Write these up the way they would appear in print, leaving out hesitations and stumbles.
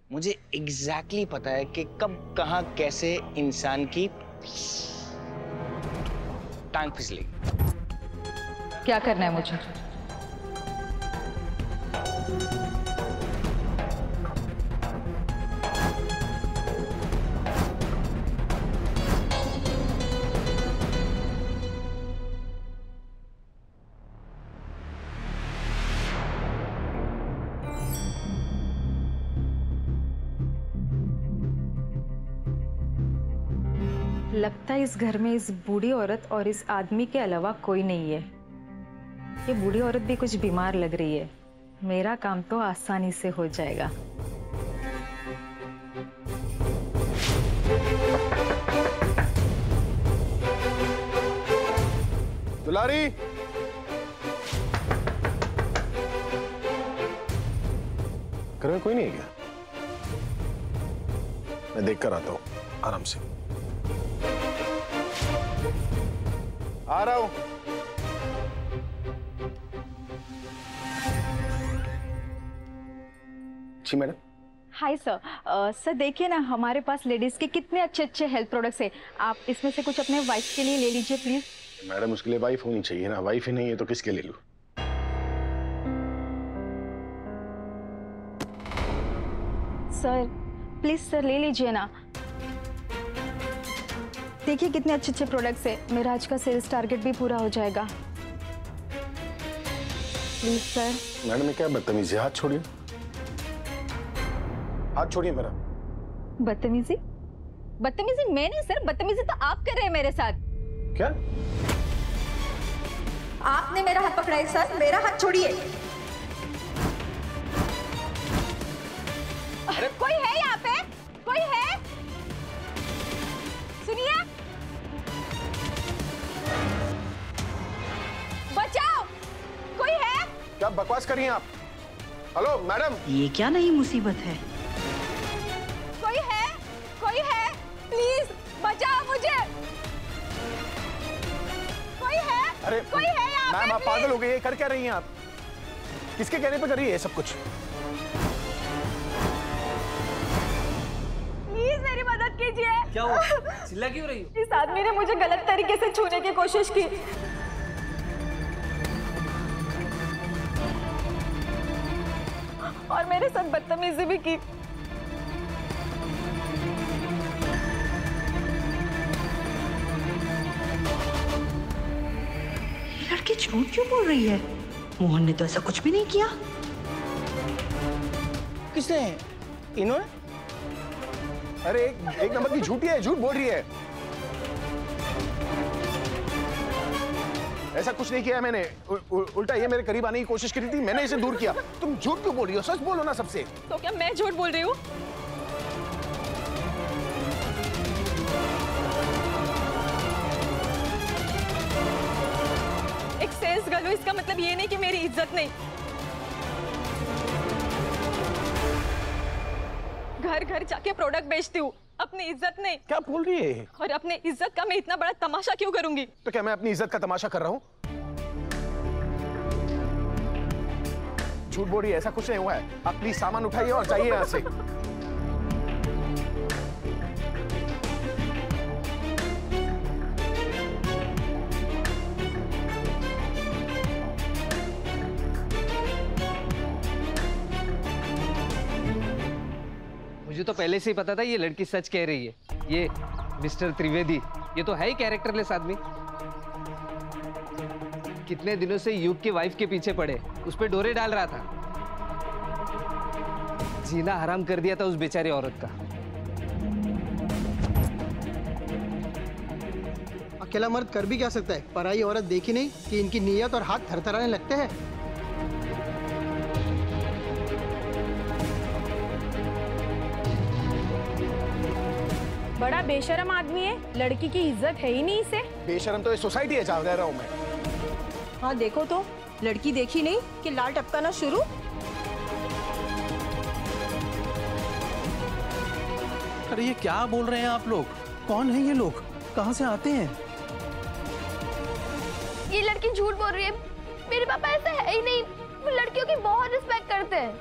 मुझे एग्जैक्टली पता है कि कब कहां कैसे इंसान की टांग फिसलेगी। क्या करना है मुझे? लगता है इस घर में इस बूढ़ी औरत और इस आदमी के अलावा कोई नहीं है। ये बूढ़ी औरत भी कुछ बीमार लग रही है। मेरा काम तो आसानी से हो जाएगा। दुलारी, घर में कोई नहीं है क्या? मैं देख कर आता हूं, आराम से आ रहा हूं। जी मैडम। Hi sir. सर देखिए ना, हमारे पास लेडीज के कितने अच्छे अच्छे हेल्थ प्रोडक्ट्स हैं। आप इसमें से कुछ अपने वाइफ के लिए ले लीजिए प्लीज। मैडम उसके लिए वाइफ होनी चाहिए ना, वाइफ ही नहीं है तो किसके ले लूं? सर प्लीज सर ले लीजिए ना। देखिए कितने अच्छे अच्छे प्रोडक्ट्स है। मेरा आज का सेल्स टारगेट भी पूरा हो जाएगा। Please sir. मैडम ये क्या बदतमीजी है? हाथ छोड़िए, हाथ छोड़िए मेरा। बदतमीजी? बदतमीजी मैं नहीं सर, बदतमीजी तो आप कर रहे हैं मेरे साथ। क्या? आपने मेरा हाथ पकड़ा है सर, मेरा हाथ छोड़िए। अरे कोई है यहाँ पे? कोई है? सुनिए, बचाओ, कोई है? क्या बकवास कर रही हैं आप? Hello madam. ये क्या नई मुसीबत है? कोई है? कोई है? प्लीज बचाओ मुझे। कोई है? अरे कोई है यहाँ पे? मैम आप पागल हो गई, ये कर क्या रही हैं आप? किसके कहने पे कर रही है सब कुछ? प्लीज मेरी मदद कीजिए। क्या हुआ? चिल्ला क्यों रही हो? इस आदमी ने मुझे गलत तरीके से छूने की कोशिश की और मेरे साथ बदतमीजी भी की। ये लड़की झूठ क्यों बोल रही है? मोहन ने तो ऐसा कुछ भी नहीं किया। किसने? इन्होंने? अरे एक नंबर की झूठी है, झूठ बोल रही है। ऐसा कुछ नहीं किया है मैंने, उल्टा ये मेरे करीब आने की कोशिश की थी, मैंने इसे दूर किया। तुम झूठ क्यों बोल रही हो? सच बोलो ना सबसे। तो क्या मैं झूठ बोल रही हूँ? एक सेल्स गर्ल हूँ, इसका मतलब ये नहीं कि मेरी इज्जत नहीं। घर घर जाके प्रोडक्ट बेचती हूँ, अपनी इज्जत नहीं। क्या बोल रही है? और अपने इज्जत का मैं इतना बड़ा तमाशा क्यों करूंगी? तो क्या मैं अपनी इज्जत का तमाशा कर रहा हूँ? झूठ बोल रही है, ऐसा कुछ नहीं हुआ है। आप प्लीज सामान उठाइए और जाइए यहाँ से। मुझे तो पहले से ही पता था ये लड़की सच कह रही है। ये मिस्टर त्रिवेदी, ये तो है ही कैरेक्टरलेस आदमी। कितने दिनों से युग की वाइफ के पीछे पड़े, उस पे डोरे डाल रहा था। जीना हराम कर दिया था उस बेचारी औरत का। अकेला मर्द कर भी क्या सकता है? पराई औरत देखी नहीं कि इनकी नीयत और हाथ थरथराने लगते हैं। बड़ा बेशर्म आदमी है, लड़की की इज्जत है ही नहीं इसे। बेशर्म तो ये सोसाइटी है जहाँ रह रहा हूँ मैं। हाँ देखो तो, लड़की देखी नहीं कि लाल टपकाना शुरू। अरे ये क्या बोल रहे हैं आप लोग? कौन है ये लोग? कहाँ से आते हैं? ये लड़की झूठ बोल रही है। मेरे पापा ऐसा है ही नहीं, वो लड़कियों की बहुत रिस्पेक्ट करते हैं।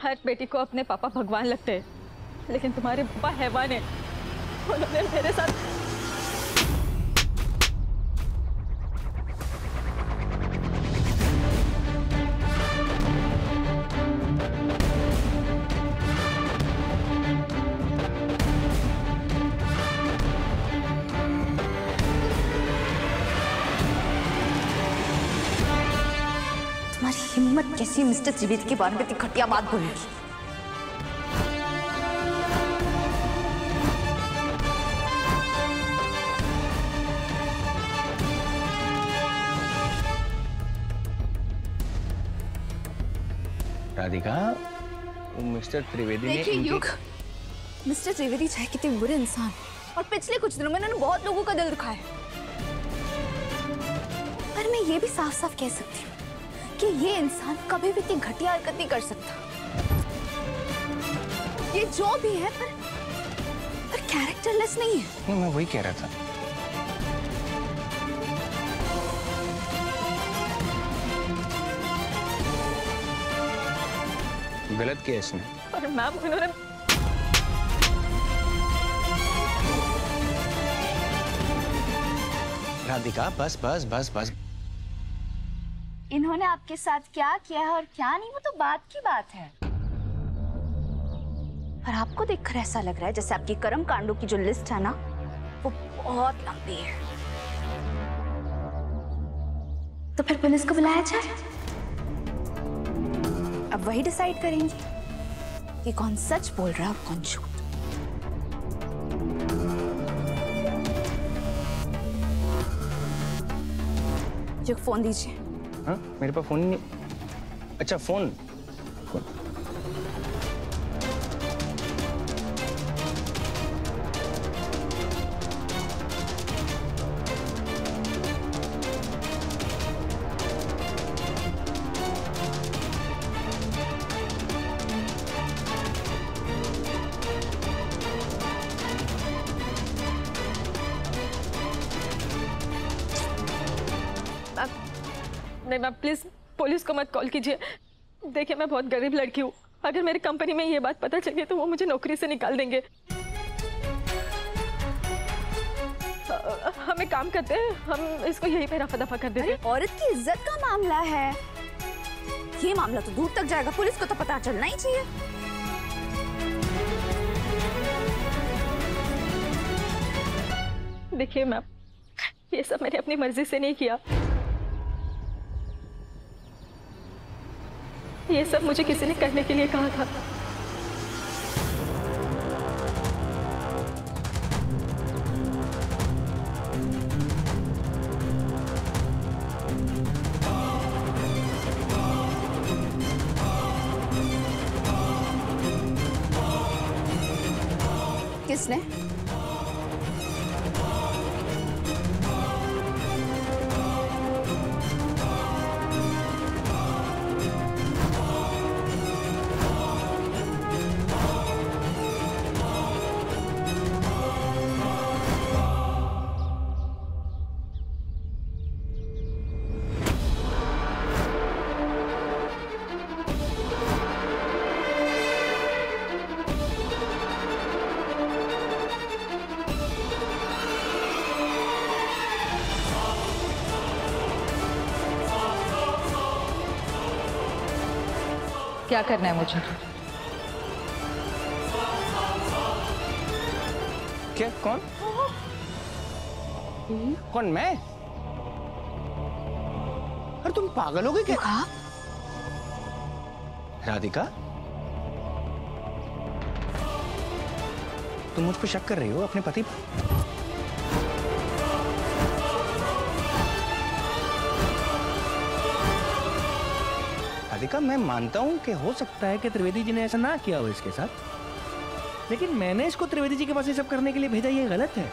हर बेटी को अपने पापा भगवान लगते हैं, लेकिन तुम्हारे पापा हैवान है। उन्होंने मेरे साथ तुम्हारी हिम्मत कैसी मिस्टर त्रिवेदी के बारे में इतनी घटिया बात बोलने की? राधिका, मिस्टर त्रिवेदी ने देखिए इनकी... युग, मिस्टर त्रिवेदी चाहे कितने बुरे इंसान, और पिछले कुछ दिनों में उन्होंने बहुत लोगों का दिल दुखाया, पर मैं ये भी साफ साफ कह सकती हूँ कि ये इंसान कभी भी इतनी घटिया हरकत नहीं कर सकता। ये जो भी है पर कैरेक्टरलेस नहीं है। नहीं, मैं वही कह रहा था। गलत किया इसने। और मैम उन्होंने राधिका बस बस बस बस। इन्होंने आपके साथ क्या किया है और क्या नहीं, वो तो बात की बात है। पर आपको देखकर ऐसा लग रहा है जैसे आपकी कर्म कांडों की जो लिस्ट है ना, वो बहुत लंबी है। तो फिर पुलिस को बुलाया जाए, अब वही डिसाइड करेंगे कि कौन सच बोल रहा है और कौन झूठ। जो फोन दीजिए। हाँ, मेरे पास फोन ही नहीं। अच्छा फोन। नहीं मैम, प्लीज पुलिस को मत कॉल कीजिए। देखिए मैं बहुत गरीब लड़की हूँ, अगर मेरी कंपनी में ये बात पता चली तो वो मुझे नौकरी से निकाल देंगे। हम एक काम करते हैं, हम इसको यहीं पे रफा दफा कर देते हैं। औरत की इज्जत का मामला है, ये मामला तो दूर तक जाएगा, पुलिस को तो पता चलना ही चाहिए। देखिए मैम, ये सब मैंने अपनी मर्जी से नहीं किया, ये सब मुझे किसी ने करने के लिए कहा था। किसने? क्या करना है मुझे? क्या? कौन? कौन? मैं? अरे तुम पागल हो गए क्या? राधिका, तुम मुझ पर शक कर रही हो अपने पति पर? राधिका, मैं मानता हूं कि हो सकता है कि त्रिवेदी जी ने ऐसा ना किया हो इसके साथ, लेकिन मैंने इसको त्रिवेदी जी के पास ये सब करने के लिए भेजा, ये गलत है।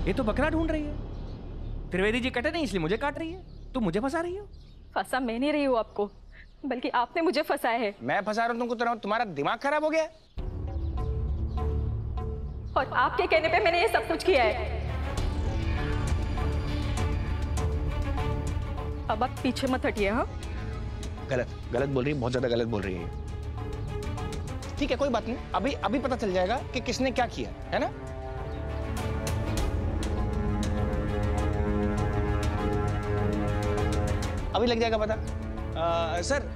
ये तो बकरा ढूंढ रही है। त्रिवेदी जी कटे नहीं इसलिए मुझे काट रही है। तुम मुझे फंसा रही हो। फंसा मैं नहीं रही हूँ आपको, बल्कि आपने मुझे फंसाया है। मैं फंसा रहा हूँ तुमको? तुम्हारा दिमाग खराब हो गया? और आपके कहने पे मैंने ये सब कुछ किया है। अब आप पीछे मत हटिए। हाँ, गलत बोल रही है, बहुत ज्यादा गलत बोल रही है। ठीक है, कोई बात नहीं, अभी पता चल जाएगा कि किसने क्या किया है ना। अभी लग जाएगा पता। सर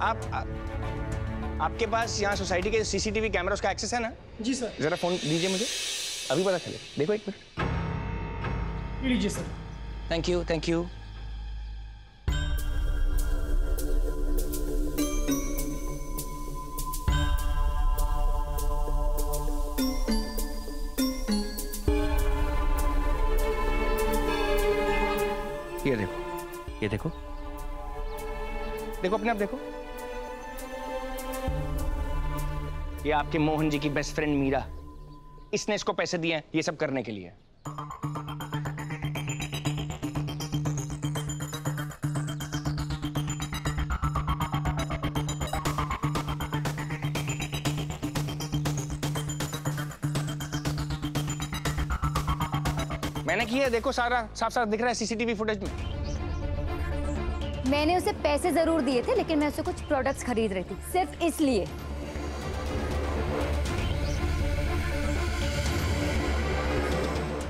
आपके पास यहाँ सोसाइटी के सीसीटीवी कैमरास का एक्सेस है ना? जी सर। जरा फोन दीजिए मुझे, अभी पता चले। देखो एक मिनट। लीजिए sir. Thank you, thank you. ये देखो, ये देखो, देखो अपने आप देखो। ये आपके मोहन जी की बेस्ट फ्रेंड मीरा, इसने इसको पैसे दिए हैं ये सब करने के लिए। मैंने किया है, देखो सारा साफ साफ दिख रहा है सीसीटीवी फुटेज में। मैंने उसे पैसे जरूर दिए थे, लेकिन मैं उसे कुछ प्रोडक्ट्स खरीद रही थी, सिर्फ इसलिए।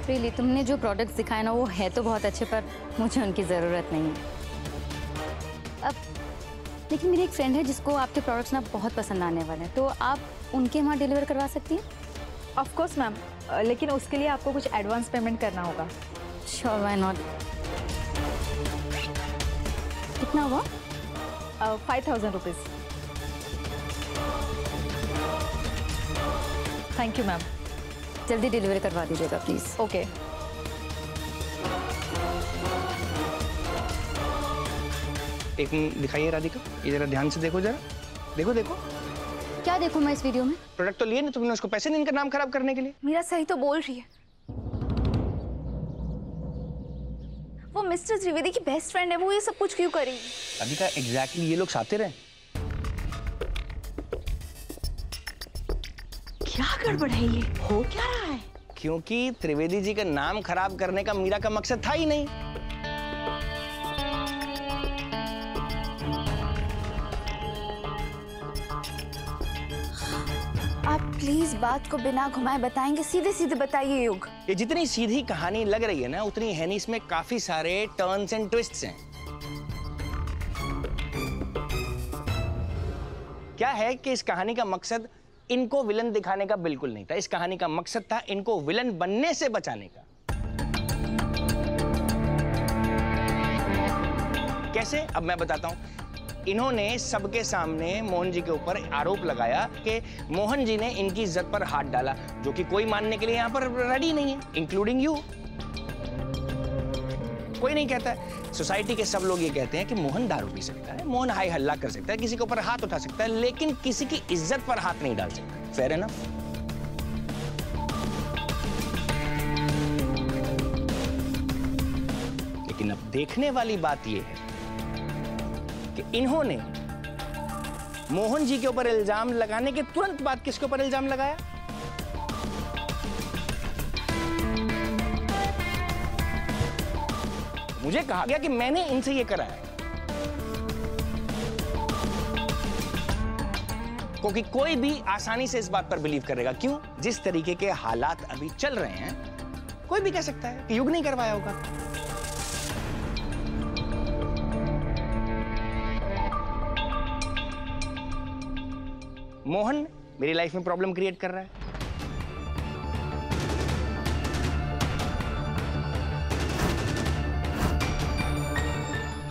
रियली तुमने जो प्रोडक्ट्स दिखाए ना वो है तो बहुत अच्छे, पर मुझे उनकी ज़रूरत नहीं है अब। लेकिन मेरी एक फ्रेंड है जिसको आपके प्रोडक्ट्स ना बहुत पसंद आने वाले हैं, तो आप उनके वहाँ डिलीवर करवा सकती हैं? ऑफ कोर्स मैम, लेकिन उसके लिए आपको कुछ एडवांस पेमेंट करना होगा। Sure, why not. कितना हुआ? 5000 रुपीज़। Thank you ma'am. जल्दी डिलीवर करवा दीजिएगा प्लीज़। ओके। एक दिखाइए राधिका, ये जरा ध्यान से देखो, जरा देखो देखो। क्या देखूं मैं इस वीडियो में? प्रोडक्ट तो लिए नहीं तुमने, उसको पैसे नहीं, इनका नाम खराब करने के लिए। मीरा सही तो बोल रही है, वो मिस्टर त्रिवेदी की बेस्ट फ्रेंड है, वो ये सब कुछ क्यों करेगी? राधिका एग्जैक्टली ये लोग साथे रहे। क्या गड़बड़ है ये? हो क्या रहा है? क्योंकि त्रिवेदी जी का नाम खराब करने का मीरा का मकसद था ही नहीं। आप प्लीज बात को बिना घुमाए बताएंगे, सीधे सीधे बताइए युग। ये जितनी सीधी कहानी लग रही है ना, उतनी है नहीं, इसमें काफी सारे टर्न्स एंड ट्विस्ट्स हैं। क्या है कि इस कहानी का मकसद इनको विलन दिखाने का बिल्कुल नहीं था। इस कहानी का मकसद था इनको विलन बनने से बचाने का। कैसे? अब मैं बताता हूं। इन्होंने सबके सामने मोहन जी के ऊपर आरोप लगाया कि मोहन जी ने इनकी इज्जत पर हाथ डाला, जो कि कोई मानने के लिए यहां पर रेडी नहीं है, इंक्लूडिंग यू। कोई नहीं कहता है। सोसाइटी के सब लोग ये कहते हैं कि मोहन दारू पी सकता है, मोहन हाई हल्ला कर सकता है, किसी के ऊपर हाथ उठा सकता है, लेकिन किसी की इज्जत पर हाथ नहीं डाल सकता। फेयर है ना? लेकिन अब देखने वाली बात यह है कि इन्होंने मोहन जी के ऊपर इल्जाम लगाने के तुरंत बाद किसके ऊपर इल्जाम लगाया? मुझे कहा गया कि मैंने इनसे ये कराया, क्योंकि कोई भी आसानी से इस बात पर बिलीव करेगा। क्यों? जिस तरीके के हालात अभी चल रहे हैं, कोई भी कह सकता है कि युग नहीं करवाया होगा। मोहन मेरी लाइफ में प्रॉब्लम क्रिएट कर रहा है।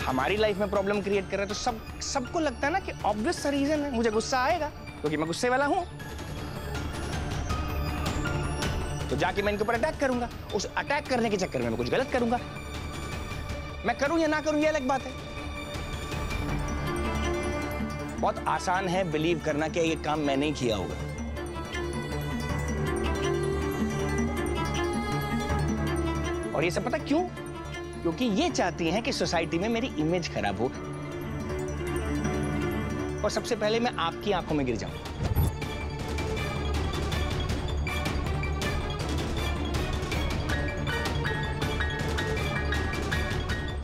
हमारी लाइफ में प्रॉब्लम क्रिएट कर रहा है, तो सबको लगता है ना कि ऑब्वियस सा रीजन है, मुझे गुस्सा आएगा क्योंकि मैं गुस्से वाला हूं, तो जाके मैं इनके ऊपर अटैक करूंगा। उस अटैक करने के चक्कर में मैं कुछ गलत करूंगा। मैं करूं या ना करूं ये अलग बात है। बहुत आसान है बिलीव करना कि ये काम मैंने ही किया होगा। और ये सब पता क्यों? क्योंकि ये चाहती हैं कि सोसाइटी में मेरी इमेज खराब हो और सबसे पहले मैं आपकी आंखों में गिर जाऊं।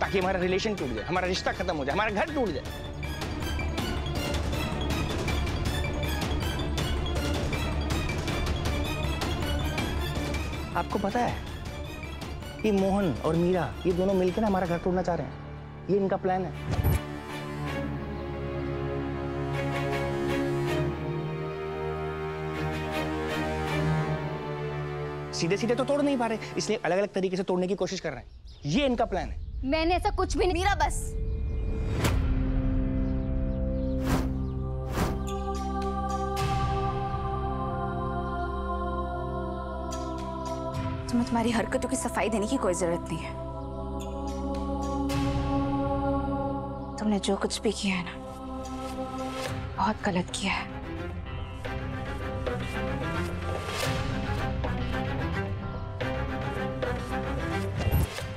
ताकि ताकि हमारा रिलेशन टूट जाए, हमारा रिश्ता खत्म हो जाए, हमारा घर टूट जाए। आपको पता है कि मोहन और मीरा ये दोनों मिलकर ना हमारा घर तोड़ना चाह रहे हैं। ये इनका प्लान है। सीधे सीधे तो तोड़ नहीं पा रहे, इसलिए अलग अलग तरीके से तोड़ने की कोशिश कर रहे हैं। ये इनका प्लान है। मैंने ऐसा कुछ भी नहीं। मीरा बस। तुम्हें तुम्हारी हरकतों की सफाई देने की कोई जरूरत नहीं है। तुमने जो कुछ भी किया है ना, बहुत गलत किया है।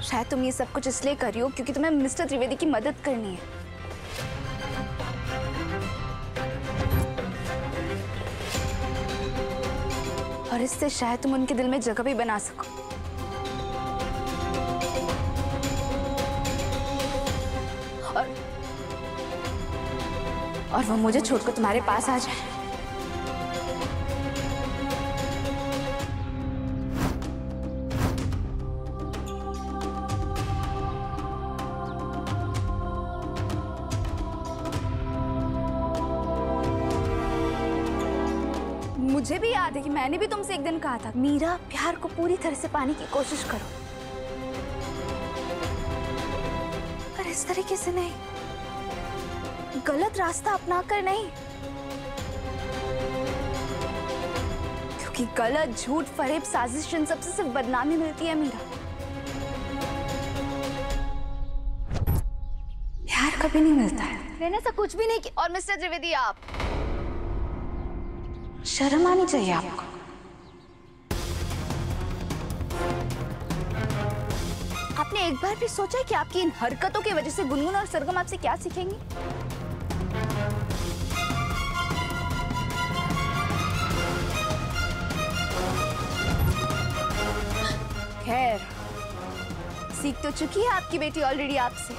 शायद तुम ये सब कुछ इसलिए कर रही हो क्योंकि तुम्हें मिस्टर त्रिवेदी की मदद करनी है। और इससे शायद तुम उनके दिल में जगह भी बना सको। और वो मुझे छोड़कर तुम्हारे पास आ जाए। मुझे भी याद है कि मैंने भी तुमसे एक दिन कहा था, मीरा प्यार को पूरी तरह से पाने की कोशिश करो, पर इस तरीके से नहीं, गलत रास्ता अपनाकर नहीं। क्योंकि गलत, झूठ, फरेब, साजिश, इन सबसे सिर्फ बदनामी मिलती है मीरा। प्यार कभी नहीं मिलता है। मैंने ऐसा कुछ भी नहीं किया। और मिस्टर त्रिवेदी, आप शर्म आनी चाहिए आपको। आपने एक बार भी सोचा है कि आपकी इन हरकतों की वजह से गुनगुन और सरगम आपसे क्या सीखेंगी? खैर, सीख तो चुकी है आपकी बेटी ऑलरेडी आपसे।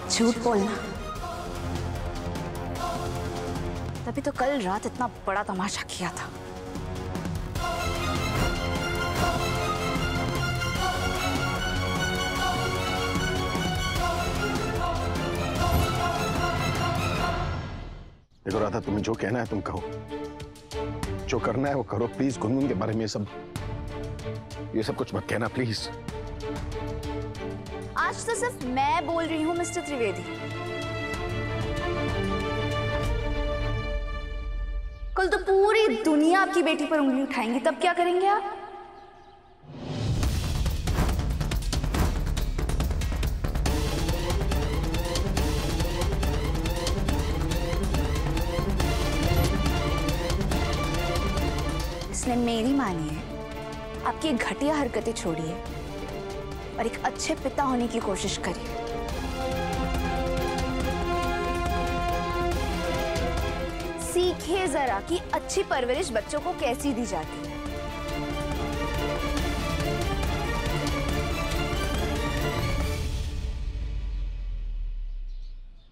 झूठ बोलना। तभी तो कल रात इतना बड़ा तमाशा किया था। देखो राधा, तुम्हें जो कहना है तुम कहो, जो करना है वो करो। प्लीज गुनगुन के बारे में ये सब कुछ मत कहना प्लीज। आज तो सिर्फ मैं बोल रही हूँ मिस्टर त्रिवेदी। कल तो पूरी दुनिया आपकी बेटी पर उंगली उठाएंगी, तब क्या करेंगे आप? इसलिए मेरी मानिए, आपकी घटिया हरकतें छोड़िए और एक अच्छे पिता होने की कोशिश करिए। सीखिए जरा कि अच्छी परवरिश बच्चों को कैसी दी जाती है।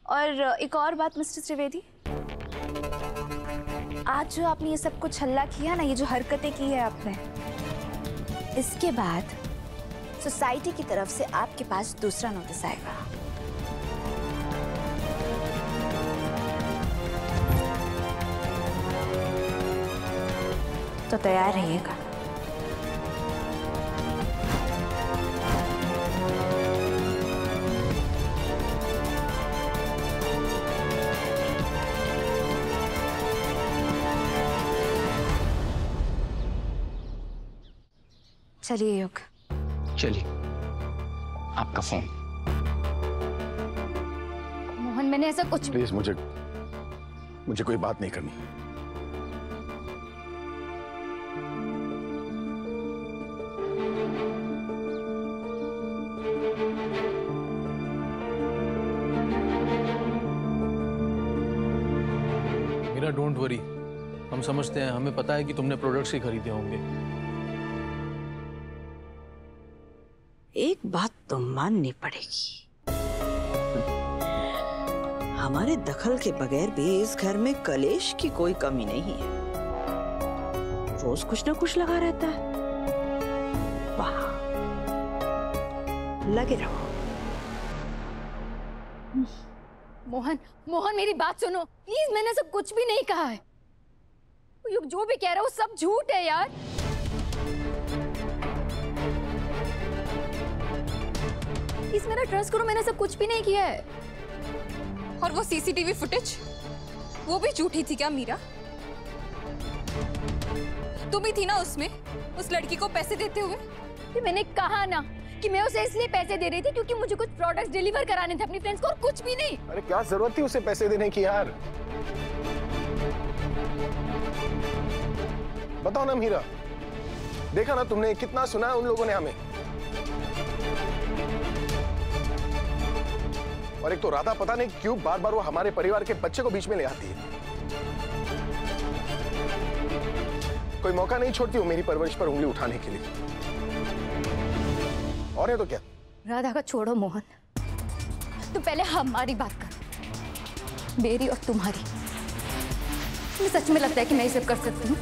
और एक और बात मिस्टर त्रिवेदी, आज जो आपने ये सब कुछ हल्ला किया ना, ये जो हरकतें की है आपने, इसके बाद सोसाइटी की तरफ से आपके पास दूसरा नोटिस आएगा। तो तैयार रहिएगा। चलिए योग। चलिए, आपका फोन। मोहन, मैंने ऐसा कुछ। प्लीज मुझे कोई बात नहीं करनी। मीरा, डोंट वरी, हम समझते हैं, हमें पता है कि तुमने प्रोडक्ट्स ही खरीदे होंगे। एक बात तो माननी पड़ेगी, हमारे दखल के बगैर भी इस घर में कलेश की कोई कमी नहीं है। रोज कुछ ना कुछ लगा रहता है। वाह, लगे रहो। मोहन, मोहन मेरी बात सुनो प्लीज, मैंने सब कुछ भी नहीं कहा है। युग जो भी कह रहा है वो सब झूठ है यार। प्लीज मेरा ट्रस्ट करो, मैंने सब कुछ भी नहीं किया है। और वो सीसीटीवी फुटेज, वो भी झूठी थी क्या मीरा? तुम ही थी ना उसमें, उस लड़की को पैसे देते हुए? कि मैंने कहा ना कि मैं उसे इसलिए पैसे दे रही थी क्योंकि मुझे कुछ प्रोडक्ट्स डिलीवर कराने थे अपनी फ्रेंड्स को, और कुछ भी नहीं। अरे क्या जरूरत थी उसे पैसे देने की यार? बताओ ना मीरा, देखा ना तुमने कितना सुना है उन लोगों ने हमें। और एक तो राधा पता नहीं क्यों बार बार वो हमारे परिवार के बच्चे को बीच में ले आती है। कोई मौका नहीं छोड़ती वो मेरी परवरिश पर उंगली उठाने के लिए। और है तो क्या? राधा का छोड़ो मोहन, तो पहले हमारी बात कर, मेरी और तुम्हारी। मुझे सच में लगता है कि मैं ये सब कर सकती हूँ?